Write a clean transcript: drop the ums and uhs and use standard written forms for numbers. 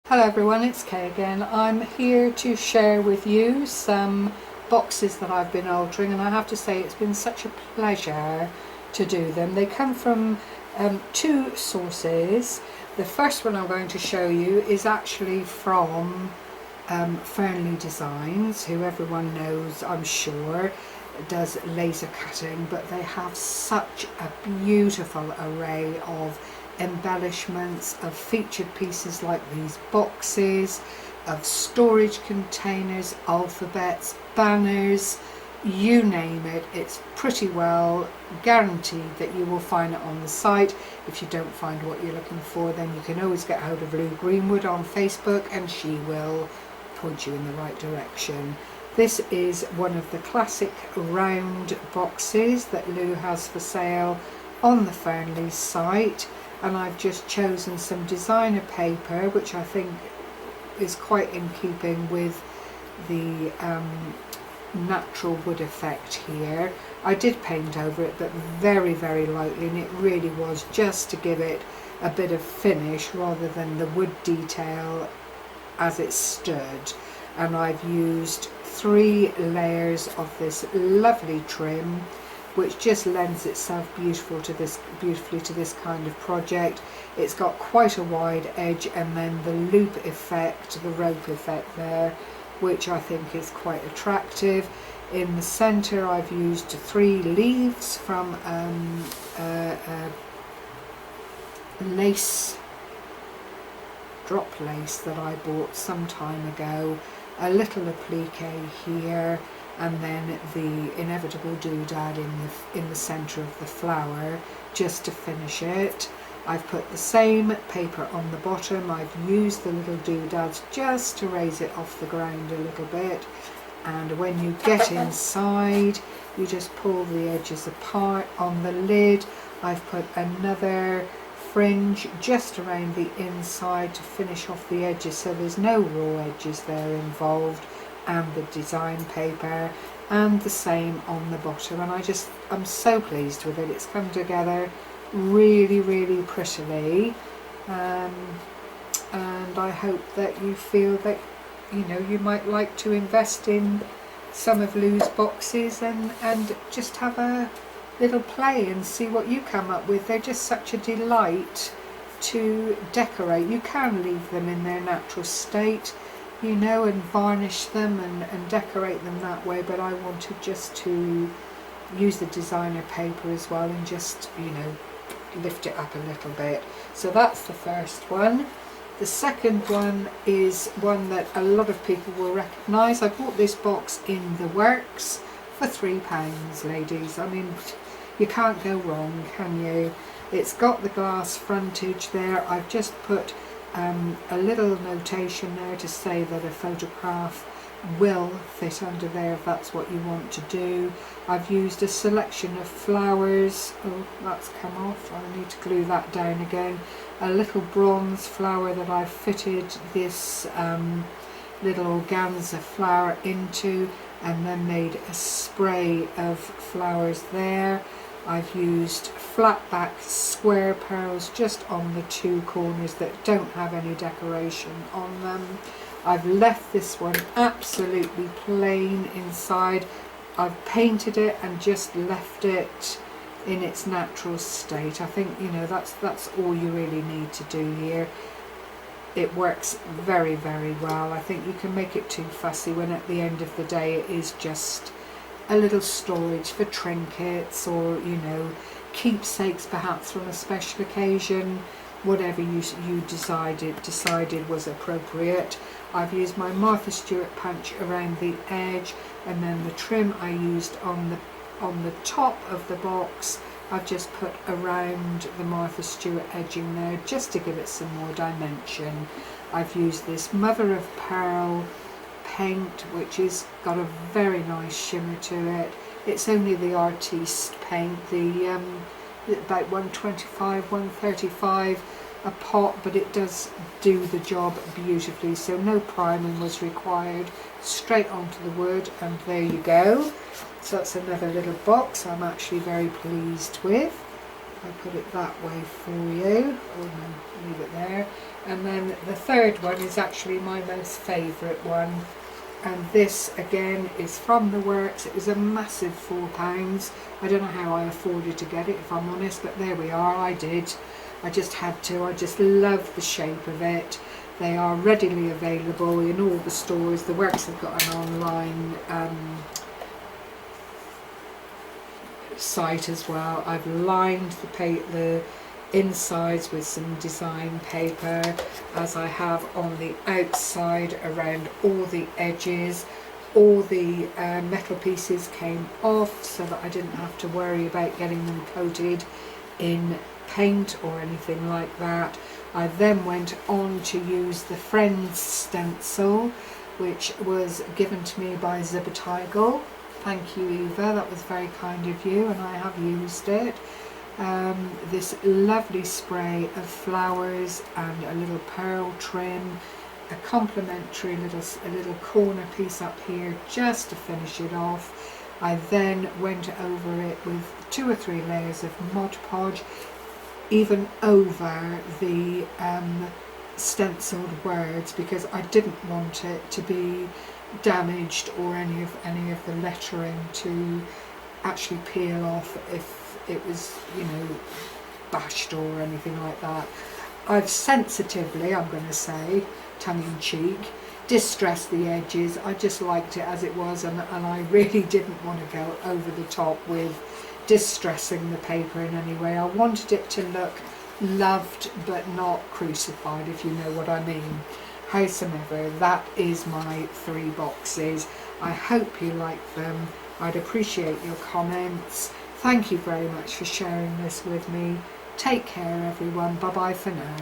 Hello everyone, it's Kay again. I'm here to share with you some boxes that I've been altering, and I have to say it's been such a pleasure to do them. They come from two sources. The first one I'm going to show you is actually from Fernliedesigns, who everyone knows, I'm sure, does laser cutting, but they have such a beautiful array of embellishments, of featured pieces like these boxes, of storage containers, alphabets, banners, you name it. It's pretty well guaranteed that you will find it on the site. If you don't find what you're looking for, then you can always get hold of Lou Greenwood on Facebook and she will point you in the right direction. This is one of the classic round boxes that Lou has for sale on the Fernlie's site, and I've just chosen some designer paper which I think is quite in keeping with the natural wood effect here. I did paint over it, but very lightly, and it really was just to give it a bit of finish rather than the wood detail as it stood. And I've used 3 layers of this lovely trim, which just lends itself beautifully to this kind of project. It's got quite a wide edge, and then the loop effect, the rope effect there, which I think is quite attractive. In the centre I've used 3 leaves from lace, drop lace that I bought some time ago, a little applique here, and then the inevitable doodad in the centre of the flower just to finish it. I've put the same paper on the bottom. I've used the little doodads just to raise it off the ground a little bit, and when you get inside you just pull the edges apart. On the lid I've put another fringe just around the inside to finish off the edges, so there's no raw edges there involved, and the design paper, and the same on the bottom. And I'm so pleased with it. It's come together really prettily, and I hope that you feel that you might like to invest in some of Lou's boxes and just have a little play and see what you come up with. They're just such a delight to decorate. You can leave them in their natural state, and varnish them and decorate them that way, but I wanted just to use the designer paper as well and just lift it up a little bit. So that's the first one. The second one is one that a lot of people will recognise. I bought this box in the works for £3, ladies. I mean, you can't go wrong, can you? It's got the glass frontage there. I've just put a little notation there to say that a photograph will fit under there if that's what you want to do. I've used a selection of flowers. Oh, that's come off. I need to glue that down again. A little bronze flower that I've fitted this little organza flower into, and then made a spray of flowers there. I've used flat back square pearls just on the 2 corners that don't have any decoration on them. I've left this one absolutely plain inside. I've painted it and just left it in its natural state. I think that's all you really need to do here. It works very well. I think you can make it too fussy when at the end of the day it is just a little storage for trinkets or keepsakes perhaps from a special occasion, whatever you decided was appropriate. I've used my Martha Stewart punch around the edge, and then the trim I used on the top of the box I've just put around the Martha Stewart edging there just to give it some more dimension. I've used this mother of pearl paint, which has got a very nice shimmer to it. It's only the artiste paint, the about 125, 135 a pot, but it does do the job beautifully, so no priming was required. Straight onto the wood, and there you go. So that's another little box I'm actually very pleased with. I put it that way for you. Oh no, leave it there. And then the third one is actually my most favourite one. And this again is from the works. It was a massive £4. I don't know how I afforded to get it, if I'm honest, but there we are. I did. I just had to. I just love the shape of it. They are readily available in all the stores. The works have got an online site as well. I've lined the insides with some design paper, as I have on the outside around all the edges. All the metal pieces came off so that I didn't have to worry about getting them coated in paint or anything like that. I then went on to use the Friends stencil, which was given to me by Zibbertigle. Thank you, Eva, that was very kind of you, and I have used it. This lovely spray of flowers and a little pearl trim, a complimentary little corner piece up here just to finish it off. I then went over it with 2 or 3 layers of Mod Podge, even over the stenciled words, because I didn't want it to be damaged or any of the lettering to actually peel off if it was, you know, bashed or anything like that. I've sensitively, I'm going to say, tongue-in-cheek, distressed the edges. I just liked it as it was, and I really didn't want to go over the top with distressing the paper in any way. I wanted it to look loved but not crucified, if you know what I mean. Howsoever, that is my 3 boxes. I hope you like them. I'd appreciate your comments. Thank you very much for sharing this with me. Take care, everyone. Bye bye for now.